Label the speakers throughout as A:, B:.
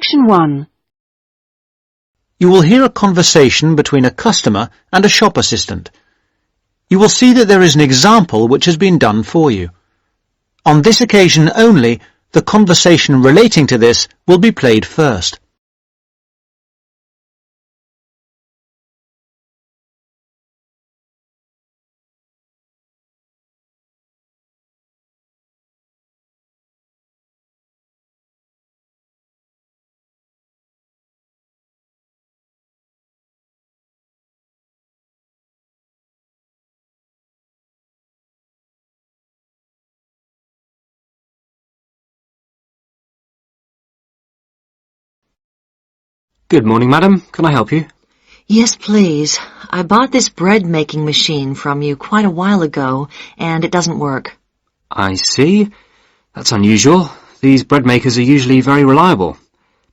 A: Section 1.
B: You will hear a conversation between a customer and a shop assistant. You will see that there is an example which has been done for you. On this occasion only, the conversation relating to this will be played first.
C: Good morning, madam. Can I help you?
D: Yes, please. I bought this bread-making machine from you quite a while ago, and it doesn't work.
C: I see. That's unusual. These bread makers are usually very reliable.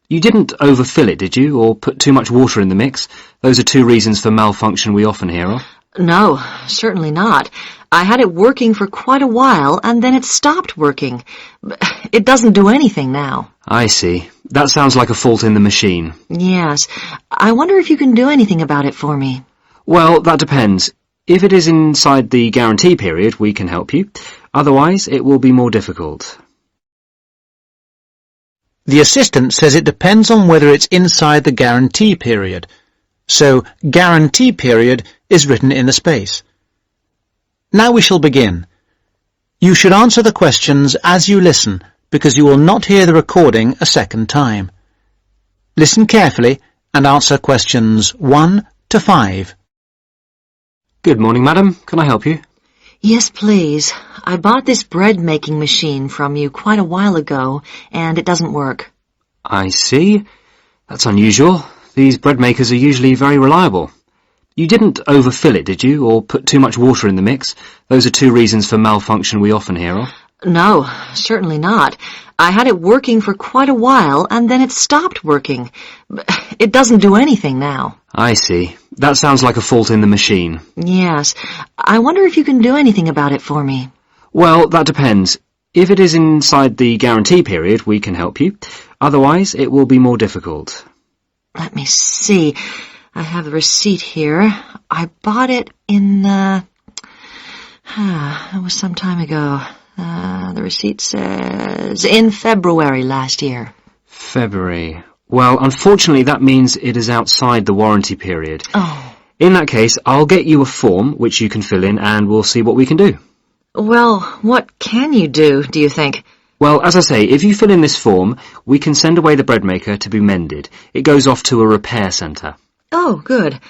C: You didn't overfill it, did you, or put too much water in the mix? Those are two reasons for malfunction we often hear of.
D: No, certainly not. I had it working for quite a while, and then it stopped working. It doesn't do anything now.
C: I see. That sounds like a fault in the machine.
D: Yes. I wonder if you can do anything about it for me.
C: Well, that depends. If it is inside the guarantee period, we can help you. Otherwise, it will be more difficult.
B: The assistant says it depends on whether it's inside the guarantee period. So, guarantee period is written in the space. Now we shall begin. You should answer the questions as you listen, because you will not hear the recording a second time. Listen carefully and answer questions 1 to 5.
C: Good morning, madam. Can I help you?
D: Yes, please. I bought this bread-making machine from you quite a while ago, and it doesn't work.
C: I see. That's unusual. These bread makers are usually very reliable. You didn't overfill it, did you, or put too much water in the mix? Those are two reasons for malfunction we often hear of.
D: No, certainly not. I had it working for quite a while, and then it stopped working. It doesn't do anything now.
C: I see. That sounds like a fault in the machine.
D: Yes. I wonder if you can do anything about it for me.
C: Well, that depends. If it is inside the guarantee period, we can help you. Otherwise, it will be more difficult.
D: Let me see. I have the receipt here. I bought it in, it was some time ago. The receipt says in February last year.
C: February. Well, unfortunately, that means it is outside the warranty period.
D: Oh.
C: In that case, I'll get you a form which you can fill in and we'll see what we can do.
D: Well, what can you do you think?
C: Well, as I say, if you fill in this form, we can send away the bread maker to be mended. It goes off to a repair centre.
D: Oh, good.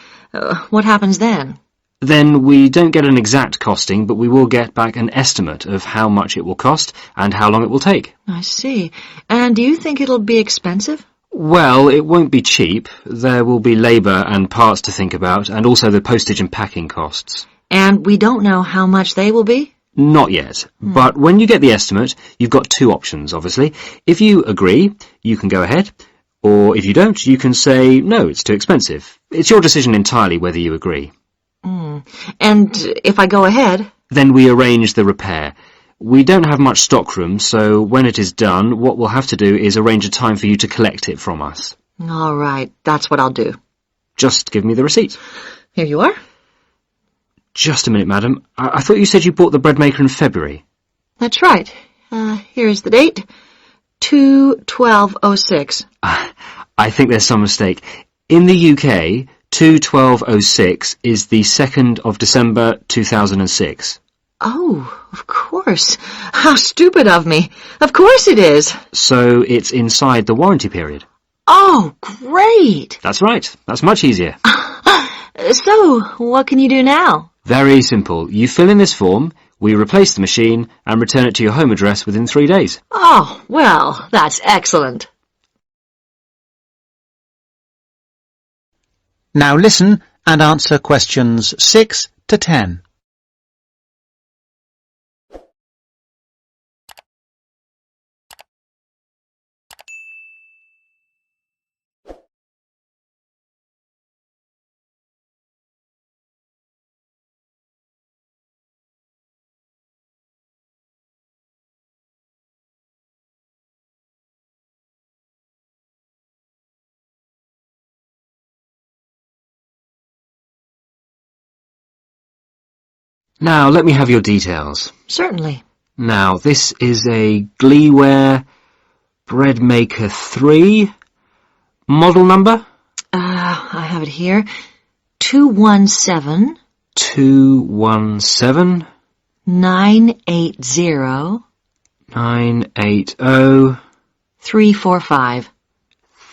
D: What happens then?
C: Then we don't get an exact costing, but we will get back an estimate of how much it will cost and how long it will take.
D: I see. And do you think it'll be expensive?
C: Well, it won't be cheap. There will be labour and parts to think about, and also the postage and packing costs.
D: And we don't know how much they will be?
C: Not yet. But when you get the estimate, you've got two options, obviously. If you agree, you can go ahead. Or if you don't, you can say, no, it's too expensive. It's your decision entirely whether you agree.
D: And if I go ahead?
C: Then we arrange the repair. We don't have much stock room, so when it is done, what we'll have to do is arrange a time for you to collect it from us.
D: All right, that's what I'll do.
C: Just give me the receipt.
D: Here you are.
C: Just a minute, madam. I thought you said you bought the bread maker in February.
D: That's right. Here's the date. 2/12/06.
C: I think there's some mistake. In the UK, 2/12/06 is the 2nd of December 2006.
D: Oh, of course. How stupid of me. Of course it is.
C: So it's inside the warranty period.
D: Oh, great.
C: That's right. That's much easier.
D: So, what can you do now?
C: Very simple. You fill in this form, we replace the machine, and return it to your home address within 3 days.
D: Oh, well, that's excellent.
B: Now listen and answer questions 6 to 10.
C: Now, let me have your details.
D: Certainly.
C: Now, this is a Gleeware Bread Maker 3. Model number?
D: I have it here. 217
C: 217
D: 980
C: 980.
D: 345.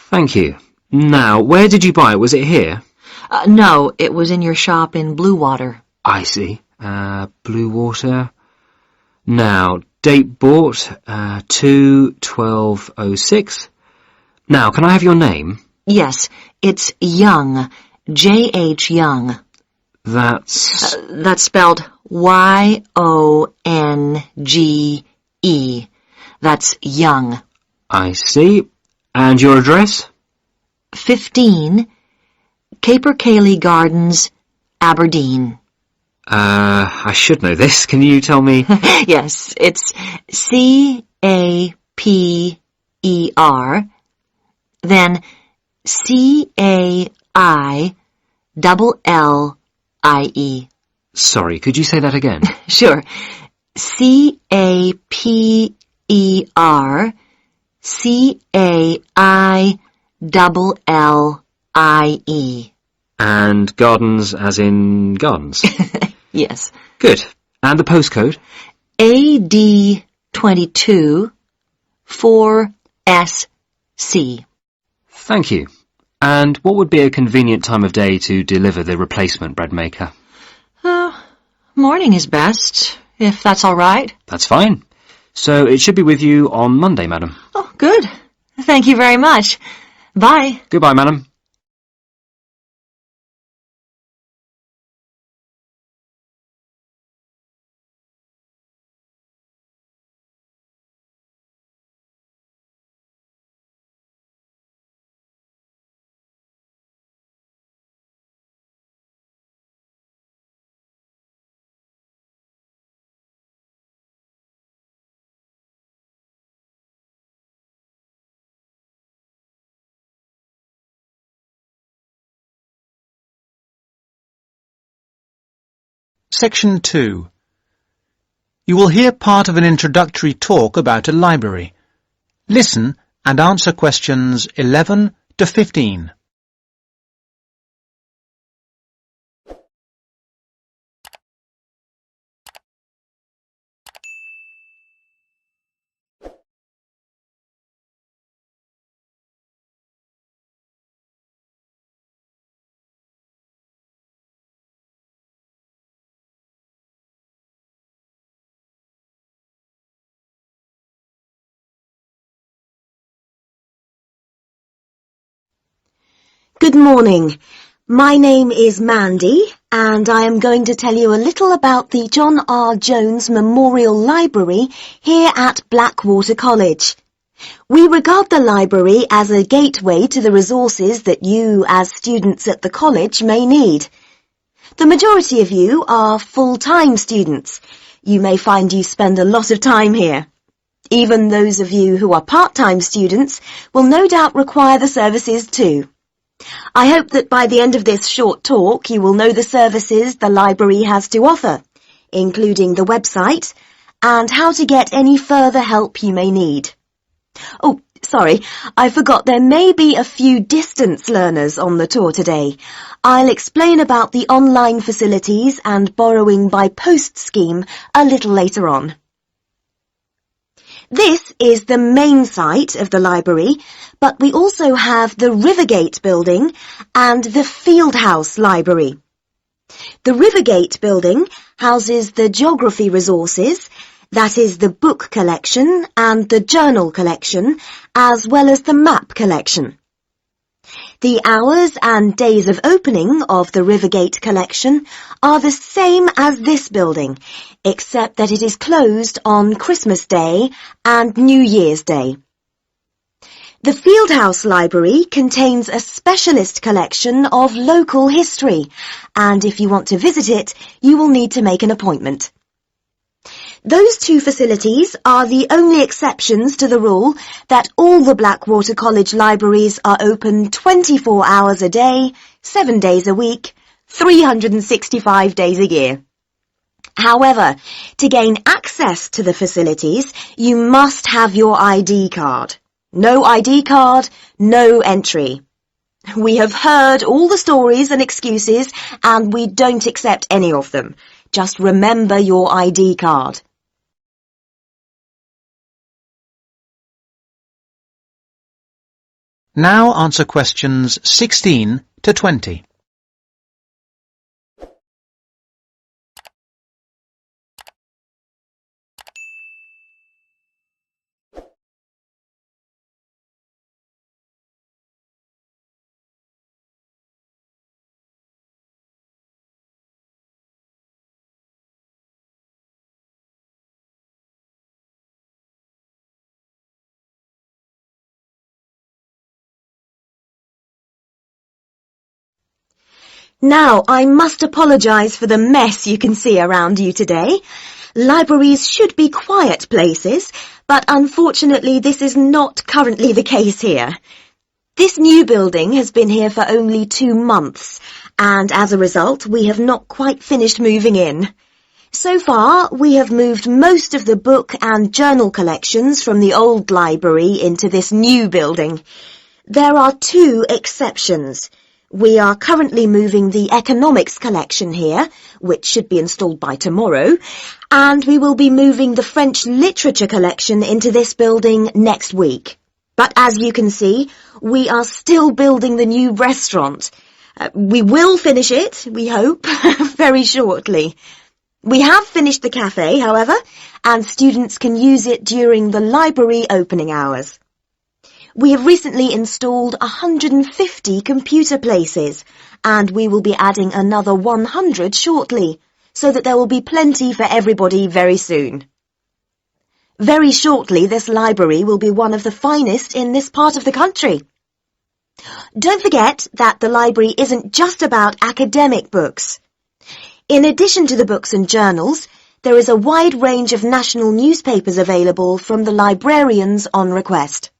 C: Thank you. Now, where did you buy it? Was it here?
D: No, it was in your shop in Bluewater.
C: I see. Blue Water. Now, date bought, 2/12/06. Now, can I have your name?
D: Yes, it's Young. J.H. Young.
C: That's...
D: That's spelled Y-O-N-G-E. That's Young.
C: I see. And your address?
D: 15 Caper Cayley Gardens, Aberdeen.
C: I should know this. Can you tell me?
D: Yes, it's C-A-P-E-R, then C-A-I-L-L-I-E.
C: Sorry, could you say that again?
D: Sure. C-A-P-E-R, C-A-I-L-L-I-E.
C: And gardens as in gardens?
D: Yes.
C: Good. And the postcode?
D: AD22 4SC.
C: Thank you. And what would be a convenient time of day to deliver the replacement bread maker?
D: Morning is best, if that's all right.
C: That's fine. So it should be with you on Monday, madam.
D: Oh, good. Thank you very much. Bye.
C: Goodbye, madam.
B: Section 2. You will hear part of an introductory talk about a library. Listen and answer questions 11 to 15.
A: Good morning. My name is Mandy, and I am going to tell you a little about the John R. Jones Memorial Library here at Blackwater College. We regard the library as a gateway to the resources that you, as students at the college, may need. The majority of you are full-time students. You may find you spend a lot of time here. Even those of you who are part-time students will no doubt require the services too. I hope that by the end of this short talk you will know the services the library has to offer, including the website, and how to get any further help you may need. Oh, sorry, I forgot there may be a few distance learners on the tour today. I'll explain about the online facilities and borrowing by post scheme a little later on. This is the main site of the library, but we also have the Rivergate building and the Fieldhouse Library. The Rivergate building houses the geography resources, that is the book collection and the journal collection, as well as the map collection. The hours and days of opening of the Rivergate collection are the same as this building, except that it is closed on Christmas Day and New Year's Day. The Fieldhouse Library contains a specialist collection of local history, and if you want to visit it, you will need to make an appointment. Those two facilities are the only exceptions to the rule that all the Blackwater College libraries are open 24 hours a day, 7 days a week, 365 days a year. However, to gain access to the facilities, you must have your ID card. No ID card, no entry. We have heard all the stories and excuses, and we don't accept any of them. Just remember your ID card.
B: Now answer questions 16 to 20.
A: Now, I must apologise for the mess you can see around you today. Libraries should be quiet places, but unfortunately this is not currently the case here. This new building has been here for only 2 months, and as a result we have not quite finished moving in. So far, we have moved most of the book and journal collections from the old library into this new building. There are 2 exceptions. We are currently moving the economics collection here, which should be installed by tomorrow, and we will be moving the French literature collection into this building next week. But as you can see, we are still building the new restaurant. We will finish it, we hope, very shortly. We have finished the cafe, however, and students can use it during the library opening hours. We have recently installed 150 computer places, and we will be adding another 100 shortly, so that there will be plenty for everybody very soon. Very shortly, this library will be one of the finest in this part of the country. Don't forget that the library isn't just about academic books. In addition to the books and journals, there is a wide range of national newspapers available from the librarians on request.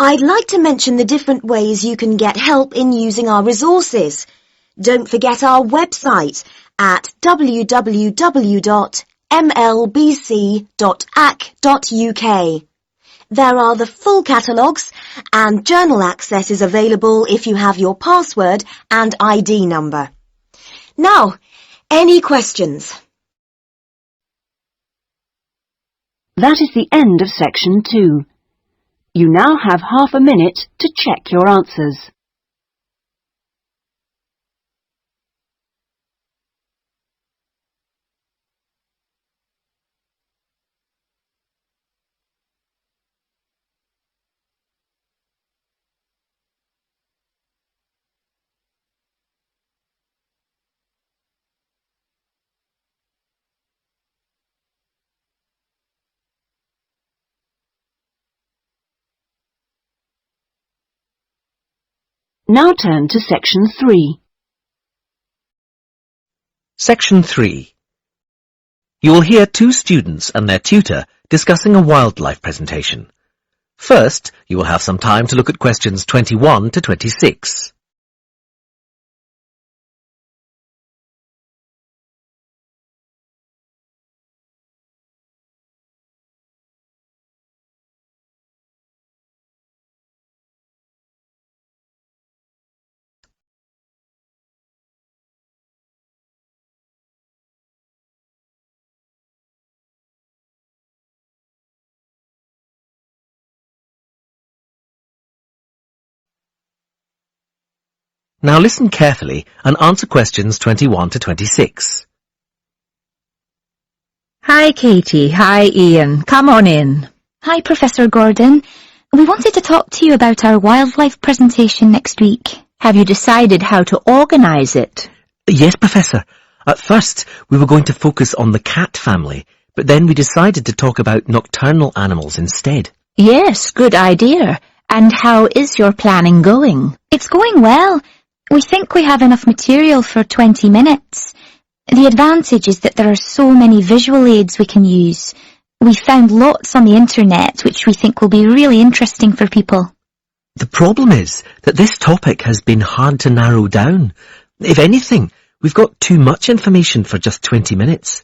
A: I'd like to mention the different ways you can get help in using our resources. Don't forget our website at www.mlbc.ac.uk. There are the full catalogues, and journal access is available if you have your password and ID number. Now, any questions?
E: That is the end of section 2. You now have half a minute to check your answers. Now turn to section 3.
F: Section 3. You will hear 2 students and their tutor discussing a wildlife presentation. First, you will have some time to look at questions 21 to 26. Now listen carefully and answer questions 21 to 26.
G: Hi, Katie. Hi, Ian. Come on in.
H: Hi, Professor Gordon. We wanted to talk to you about our wildlife presentation next week.
G: Have you decided how to organise it?
F: Yes, Professor. At first, we were going to focus on the cat family, but then we decided to talk about nocturnal animals instead.
G: Yes, good idea. And how is your planning going?
H: It's going well. We think we have enough material for 20 minutes. The advantage is that there are so many visual aids we can use. We found lots on the internet which we think will be really interesting for people.
F: The problem is that this topic has been hard to narrow down. If anything, We've got too much information for just 20 minutes.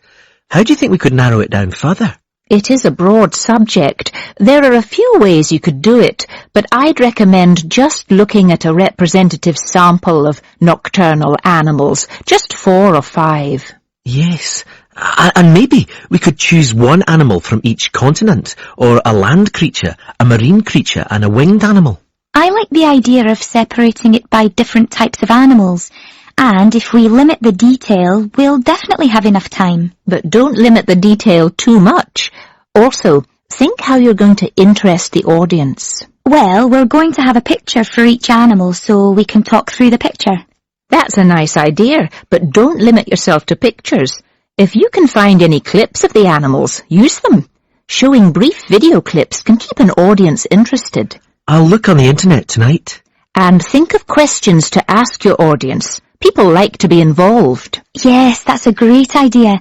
F: How do you think we could narrow it down further?
G: It is a broad subject. There are a few ways you could do it, but I'd recommend just looking at a representative sample of nocturnal animals, just 4 or 5.
F: Yes, and maybe we could choose one animal from each continent, or a land creature, a marine creature, and a winged animal.
H: I like the idea of separating it by different types of animals, and if we limit the detail, we'll definitely have enough time.
G: But don't limit the detail too much. Also, think how you're going to interest the audience.
H: Well, we're going to have a picture for each animal so we can talk through the picture.
G: That's a nice idea, but don't limit yourself to pictures. If you can find any clips of the animals, use them. Showing brief video clips can keep an audience interested.
F: I'll look on the internet tonight.
G: And think of questions to ask your audience. People like to be involved.
H: Yes, that's a great idea.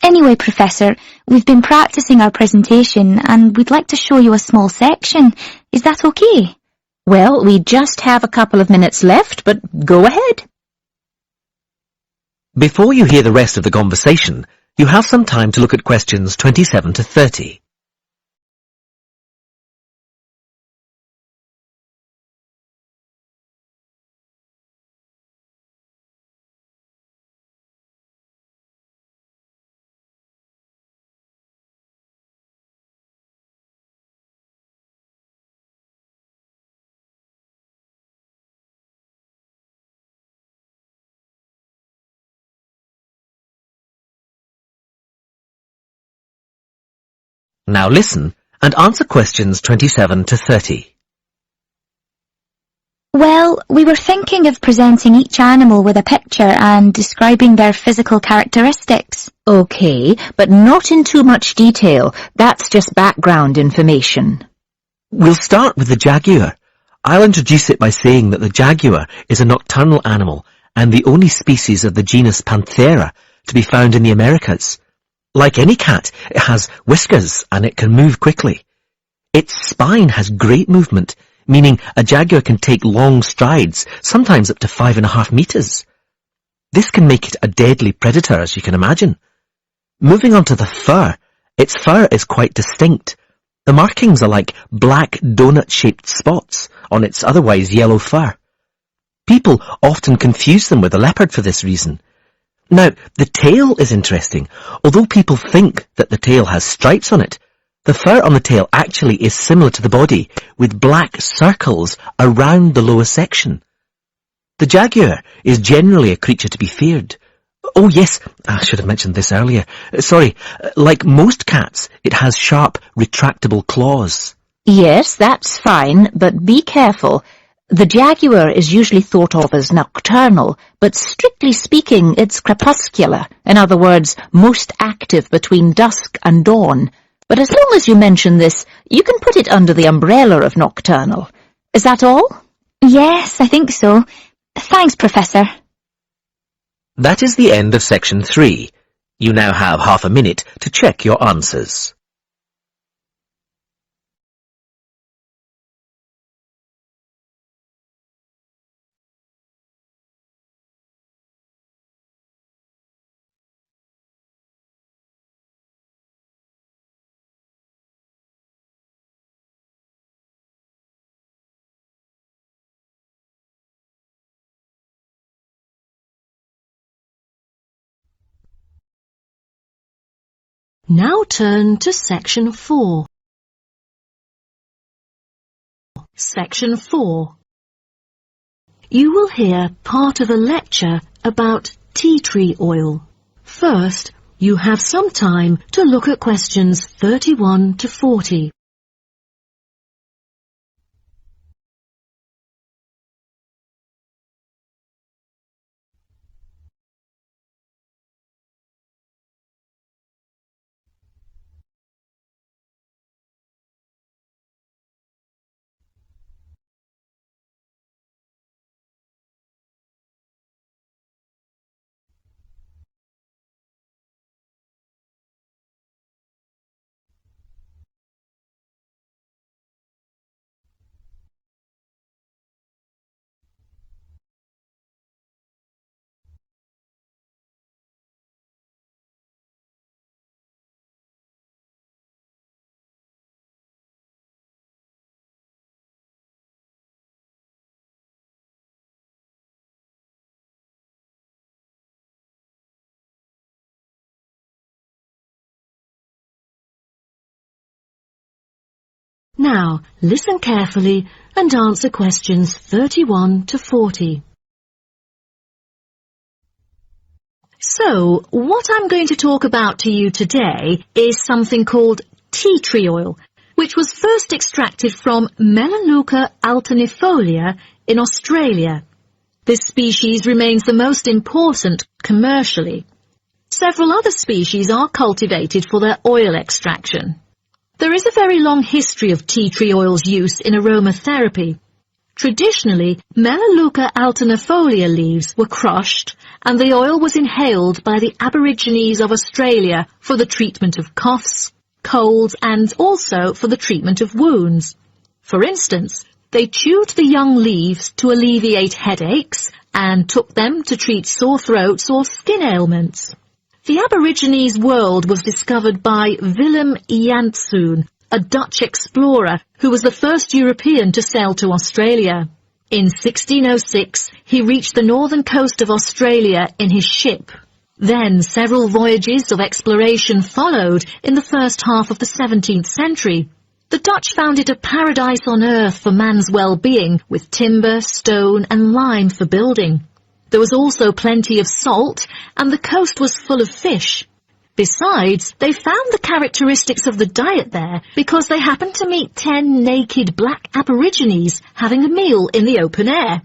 H: Anyway, Professor, we've been practicing our presentation and we'd like to show you a small section. Is that okay?
G: Well, we just have a couple of minutes left, but go ahead.
F: Before you hear the rest of the conversation, you have some time to look at questions 27 to 30. Now listen and answer questions 27 to 30.
H: Well, we were thinking of presenting each animal with a picture and describing their physical characteristics.
G: Okay, but not in too much detail. That's just background information.
F: We'll start with the jaguar. I'll introduce it by saying that the jaguar is a nocturnal animal and the only species of the genus Panthera to be found in the Americas. Like any cat, it has whiskers and it can move quickly. Its spine has great movement, meaning a jaguar can take long strides, sometimes up to 5.5 meters. This can make it a deadly predator, as you can imagine. Moving on to the fur, its fur is quite distinct. The markings are like black donut-shaped spots on its otherwise yellow fur. People often confuse them with a leopard for this reason. Now, the tail is interesting. Although people think that the tail has stripes on it, the fur on the tail actually is similar to the body, with black circles around the lower section. The jaguar is generally a creature to be feared. Oh yes, I should have mentioned this earlier. Sorry, like most cats, it has sharp, retractable claws.
G: Yes, that's fine, but be careful. The jaguar is usually thought of as nocturnal, but strictly speaking, it's crepuscular. In other words, most active between dusk and dawn. But as long as you mention this, you can put it under the umbrella of nocturnal. Is that all?
H: Yes, I think so. Thanks, Professor.
F: That is the end of section 3. You now have half a minute to check your answers.
I: Now turn to Section 4. Section 4. You will hear part of a lecture about tea tree oil. First, you have some time to look at questions 31 to 40. Now, listen carefully and answer questions 31 to 40. So, what I'm going to talk about to you today is something called tea tree oil, which was first extracted from Melaleuca alternifolia in Australia. This species remains the most important commercially. Several other species are cultivated for their oil extraction. There is a very long history of tea tree oil's use in aromatherapy. Traditionally, Melaleuca alternifolia leaves were crushed and the oil was inhaled by the Aborigines of Australia for the treatment of coughs, colds and also for the treatment of wounds. For instance, they chewed the young leaves to alleviate headaches and took them to treat sore throats or skin ailments. The Aborigines world was discovered by Willem Janszoon, a Dutch explorer who was the first European to sail to Australia. In 1606, he reached the northern coast of Australia in his ship. Then several voyages of exploration followed in the first half of the 17th century. The Dutch found it a paradise on earth for man's well-being, with timber, stone and lime for building. There was also plenty of salt, and the coast was full of fish. Besides, they found the characteristics of the diet there because they happened to meet 10 naked black Aborigines having a meal in the open air.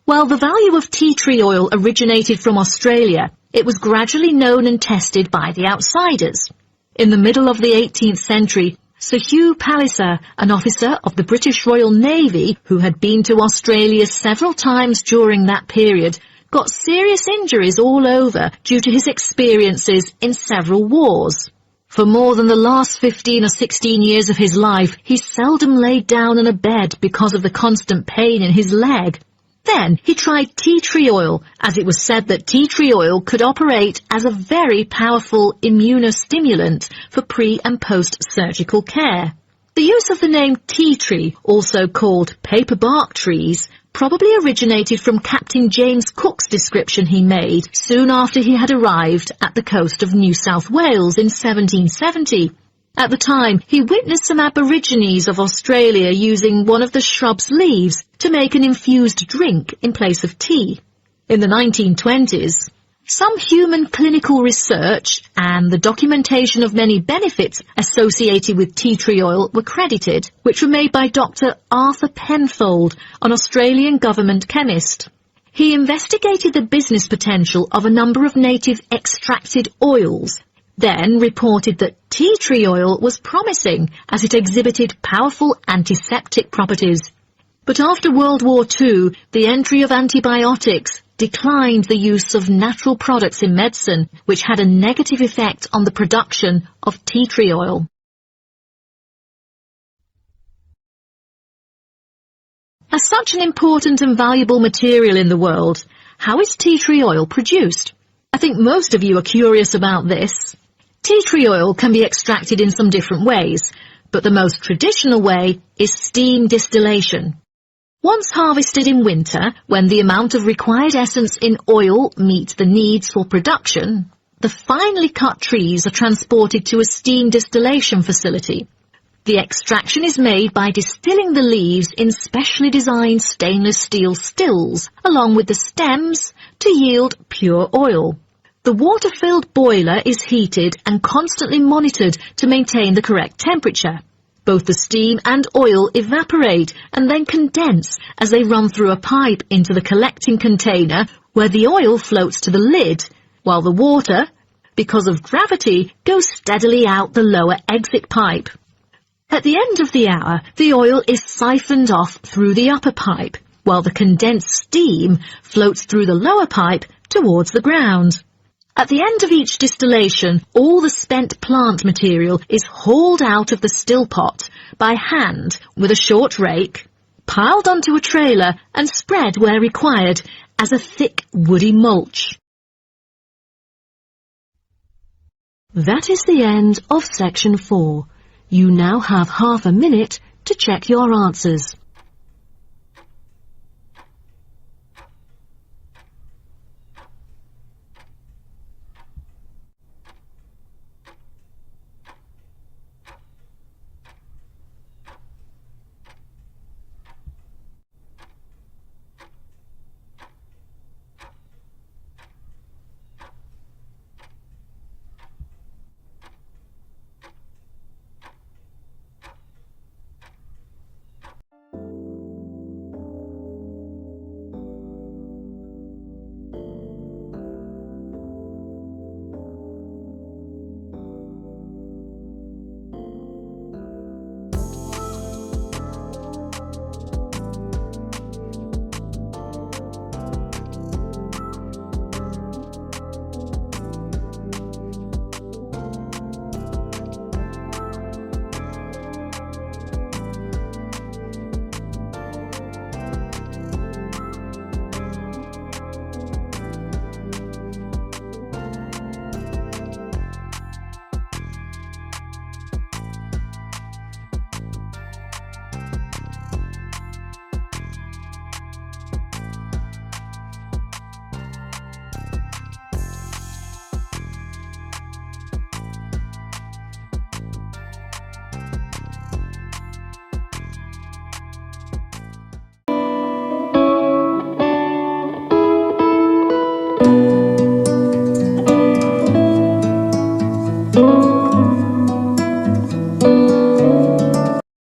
I: While the value of tea tree oil originated from Australia, it was gradually known and tested by the outsiders. In the middle of the 18th century, Sir Hugh Palliser, an officer of the British Royal Navy who had been to Australia several times during that period, got serious injuries all over due to his experiences in several wars. For more than the last 15 or 16 years of his life, he seldom laid down on a bed because of the constant pain in his leg. Then he tried tea tree oil, as it was said that tea tree oil could operate as a very powerful immunostimulant for pre- and post-surgical care. The use of the name tea tree, also called paper bark trees, probably originated from Captain James Cook's description he made soon after he had arrived at the coast of New South Wales in 1770. At the time, he witnessed some Aborigines of Australia using one of the shrub's leaves to make an infused drink in place of tea. In the 1920s, some human clinical research and the documentation of many benefits associated with tea tree oil were credited, which were made by Dr. Arthur Penfold, an Australian government chemist. He investigated the business potential of a number of native extracted oils, then reported that tea tree oil was promising as it exhibited powerful antiseptic properties. But after World War II, the entry of antibiotics declined the use of natural products in medicine, which had a negative effect on the production of tea tree oil. As such an important and valuable material in the world, how is tea tree oil produced? I think most of you are curious about this. Tea tree oil can be extracted in some different ways, but the most traditional way is steam distillation. Once harvested in winter, when the amount of required essence in oil meets the needs for production, the finely cut trees are transported to a steam distillation facility. The extraction is made by distilling the leaves in specially designed stainless steel stills, along with the stems, to yield pure oil. The water-filled boiler is heated and constantly monitored to maintain the correct temperature. Both the steam and oil evaporate and then condense as they run through a pipe into the collecting container where the oil floats to the lid, while the water, because of gravity, goes steadily out the lower exit pipe. At the end of the hour, the oil is siphoned off through the upper pipe, while the condensed steam floats through the lower pipe towards the ground. At the end of each distillation, all the spent plant material is hauled out of the still pot by hand with a short rake, piled onto a trailer and spread where required as a thick woody mulch. That is the end of section 4. You now have half a minute to check your answers.